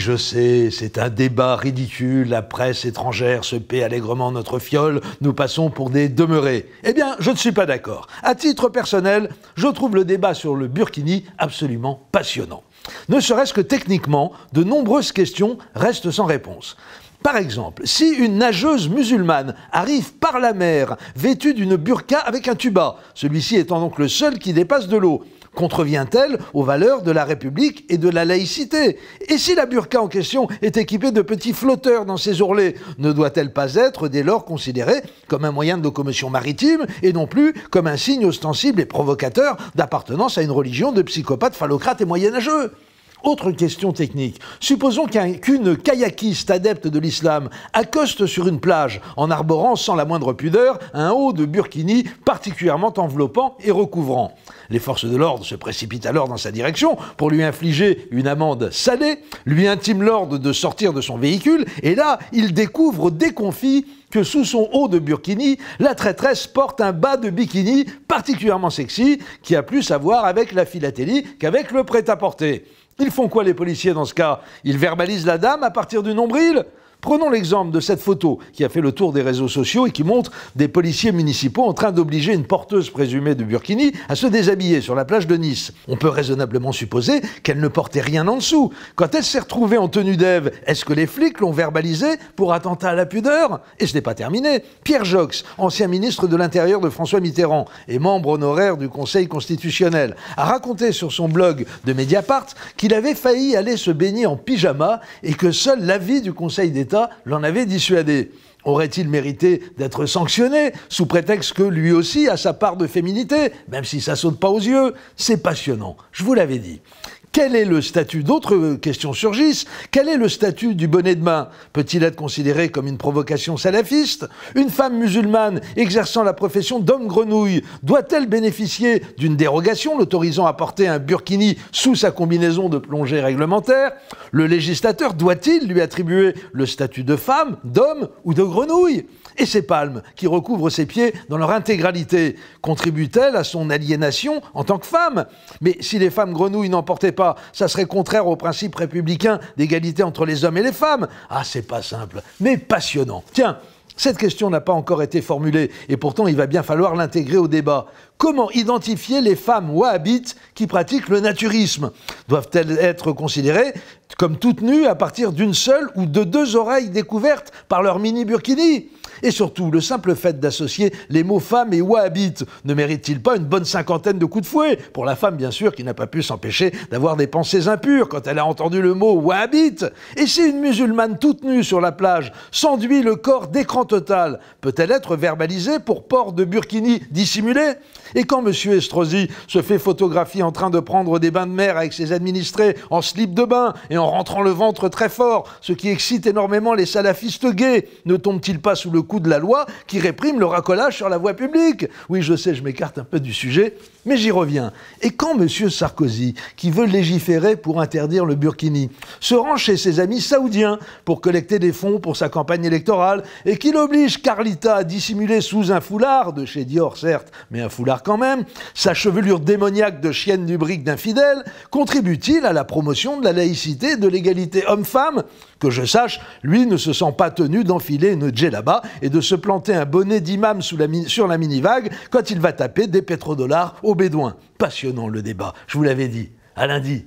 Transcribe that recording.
je sais, c'est un débat ridicule, la presse étrangère se paie allègrement notre fiole, nous passons pour des demeurés. Eh bien, je ne suis pas d'accord. À titre personnel, je trouve le débat sur le burkini absolument passionnant. Ne serait-ce que techniquement, de nombreuses questions restent sans réponse. Par exemple, si une nageuse musulmane arrive par la mer vêtue d'une burqa avec un tuba, celui-ci étant donc le seul qui dépasse de l'eau, contrevient-elle aux valeurs de la République et de la laïcité? Et si la burqa en question est équipée de petits flotteurs dans ses ourlets, ne doit-elle pas être dès lors considérée comme un moyen de locomotion maritime et non plus comme un signe ostensible et provocateur d'appartenance à une religion de psychopathes phallocrates et moyenâgeux? Autre question technique. Supposons qu'une kayakiste adepte de l'islam accoste sur une plage en arborant sans la moindre pudeur un haut de burkini particulièrement enveloppant et recouvrant. Les forces de l'ordre se précipitent alors dans sa direction pour lui infliger une amende salée, lui intiment l'ordre de sortir de son véhicule et là, il découvre déconfit que sous son haut de burkini, la traîtresse porte un bas de bikini particulièrement sexy qui a plus à voir avec la philatélie qu'avec le prêt-à-porter. Ils font quoi les policiers dans ce cas? Ils verbalisent la dame à partir du nombril? Prenons l'exemple de cette photo qui a fait le tour des réseaux sociaux et qui montre des policiers municipaux en train d'obliger une porteuse présumée de burkini à se déshabiller sur la plage de Nice. On peut raisonnablement supposer qu'elle ne portait rien en dessous. Quand elle s'est retrouvée en tenue d'Ève, est-ce que les flics l'ont verbalisée pour attentat à la pudeur? Et ce n'est pas terminé. Pierre Jox, ancien ministre de l'Intérieur de François Mitterrand et membre honoraire du Conseil constitutionnel, a raconté sur son blog de Mediapart qu'il avait failli aller se baigner en pyjama et que seul l'avis du Conseil d'État l'en avait dissuadé. Aurait-il mérité d'être sanctionné sous prétexte que lui aussi a sa part de féminité, même si ça saute pas aux yeux? C'est passionnant, je vous l'avais dit. Quel est le statut? D'autres questions surgissent. Quel est le statut du bonnet de main? Peut-il être considéré comme une provocation salafiste? Une femme musulmane exerçant la profession d'homme grenouille doit-elle bénéficier d'une dérogation l'autorisant à porter un burkini sous sa combinaison de plongée réglementaire? Le législateur doit-il lui attribuer le statut de femme, d'homme ou de grenouille? Et ces palmes qui recouvrent ses pieds dans leur intégralité contribuent-elles à son aliénation en tant que femme? Mais si les femmes grenouilles n'en portaient pas, ça serait contraire au principe républicain d'égalité entre les hommes et les femmes. Ah, c'est pas simple, mais passionnant. Tiens, cette question n'a pas encore été formulée, et pourtant il va bien falloir l'intégrer au débat. Comment identifier les femmes wahhabites qui pratiquent le naturisme? Doivent-elles être considérées comme toutes nues à partir d'une seule ou de deux oreilles découvertes par leur mini-burkini? Et surtout, le simple fait d'associer les mots femme et wahhabite ne mérite-t-il pas une bonne cinquantaine de coups de fouet? Pour la femme, bien sûr, qui n'a pas pu s'empêcher d'avoir des pensées impures quand elle a entendu le mot wahhabite. Et si une musulmane toute nue sur la plage s'enduit le corps d'écran total, peut-elle être verbalisée pour port de burkini dissimulé? Et quand M. Estrosi se fait photographier en train de prendre des bains de mer avec ses administrés en slip de bain et en rentrant le ventre très fort, ce qui excite énormément les salafistes gays, ne tombe-t-il pas sous le coup de la loi qui réprime le racolage sur la voie publique? Oui, je sais, je m'écarte un peu du sujet, mais j'y reviens. Et quand M. Sarkozy, qui veut légiférer pour interdire le burkini, se rend chez ses amis saoudiens pour collecter des fonds pour sa campagne électorale et qu'il oblige Carlita à dissimuler sous un foulard, de chez Dior certes, mais un foulard quand même, sa chevelure démoniaque de chienne du brick d'infidèle, contribue-t-il à la promotion de la laïcité et de l'égalité homme-femme? Que je sache, lui ne se sent pas tenu d'enfiler une djellaba et de se planter un bonnet d'imam sur la mini-vague quand il va taper des pétrodollars aux bédouins. Passionnant le débat, je vous l'avais dit. À lundi.